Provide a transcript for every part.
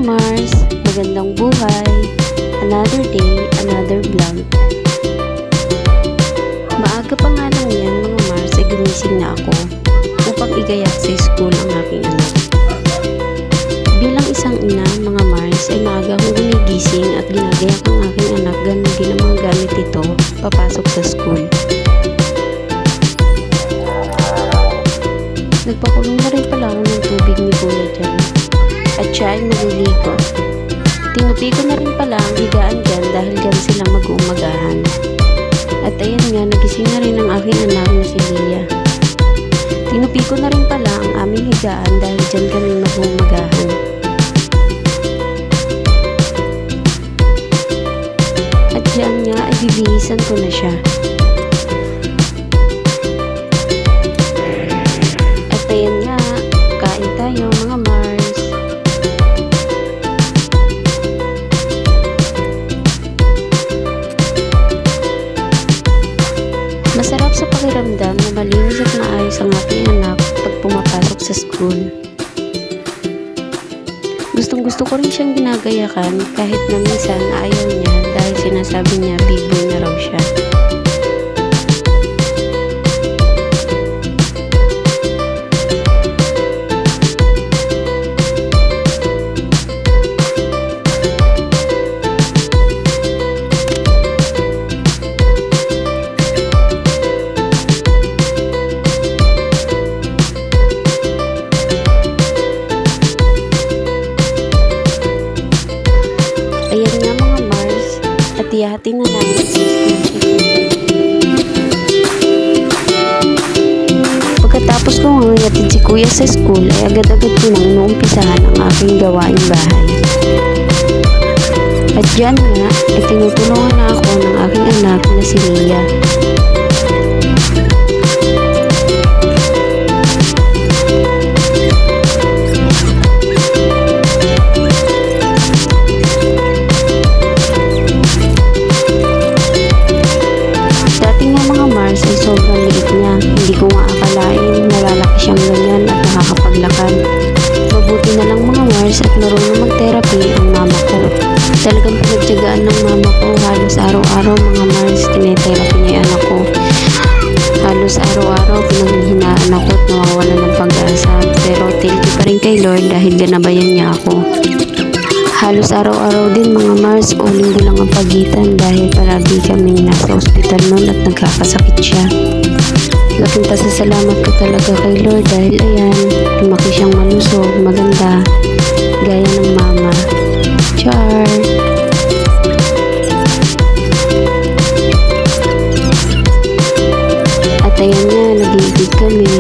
Mars, magandang buhay. Another day, another vlog. Maaga pa nga lang yan mga Mars ay gumising na ako upang igayak sa school ang aking anak. Bilang isang ina mga Mars ay maaga akong gumigising at ginagayak ang aking anak ganun din ang mga gamit ito papasok sa school. Nagpakulong na rin pala ako ng tubig ni Kuya dyan at siya ay maliligo. Tinupi ko na rin pala ang higaan dyan dahil dyan sila mag-uumagahan. At ayan nga, nagising na rin ang aking anak na si Lia. Tinupi ko na rin pala ang aming higaan dahil dyan kami mag-uumagahan. At dyan nga ay bibihisan ko na siya. At ayan nga, kain tayo mga Mars. Masarap sa pakiramdam na malinis at maayos ang aking anak pag pumapasok sa school. Gustong-gusto ko rin siyang ginagayakan kahit na minsan ayaw niya dahil sinasabi niya big boy na raw siya. Ayan nga mga Mars, at ihati na namin sa school chicken. Pagkatapos ko nga ihatid si Kuya sa school ay agad-agad ko nang inuumpisahan ang aking gawaing bahay. At dyan nga ay tinutulungan na ako ng aking anak na si Lia. Ay sobrang liit niya. Hindi ko nga akalain nalalaki siyang ganyan at nakakapaglakad. Mabuti na lang mga Mars at marunong mag-therapy ang mama ko. Talagang pinagtiyagaan ng mama ko halos araw-araw mga Mars. Tinetherapy niya yung anak ko. Halos araw-araw pinanghihinaan ako at nawawala ng pag-asa. Pero thank you pa rin kay Lord dahil ganabayan niya ako. Halos araw-araw din mga Mars o linggo lang ang pagitan dahil palagi kaming nasa ospital noon at nagkakasakit siya. Laking pasasalamat ko talaga kay Lord dahil ayan, lumaki siyang malusog, maganda, gaya ng mama. Char! At ayan nga, nag-iigid kami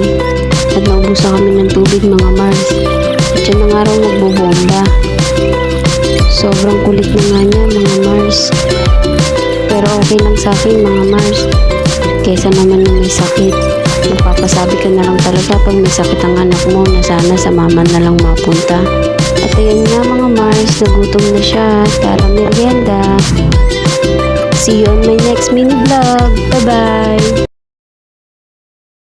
at naubusan kami ng tubig mga Mars. At yan ang araw magbubomba. Sobrang kulit na nga niya mga Mars. Pero okay lang sa akin mga Mars. Kesa naman na may sakit. Magpapasabi ka na lang talaga pag may sakit ang anak mo na sana sa mama na lang mapunta. At ayan nga mga Mars, nagutom na siya. Tara merienda. See you on my next mini vlog. Bye bye!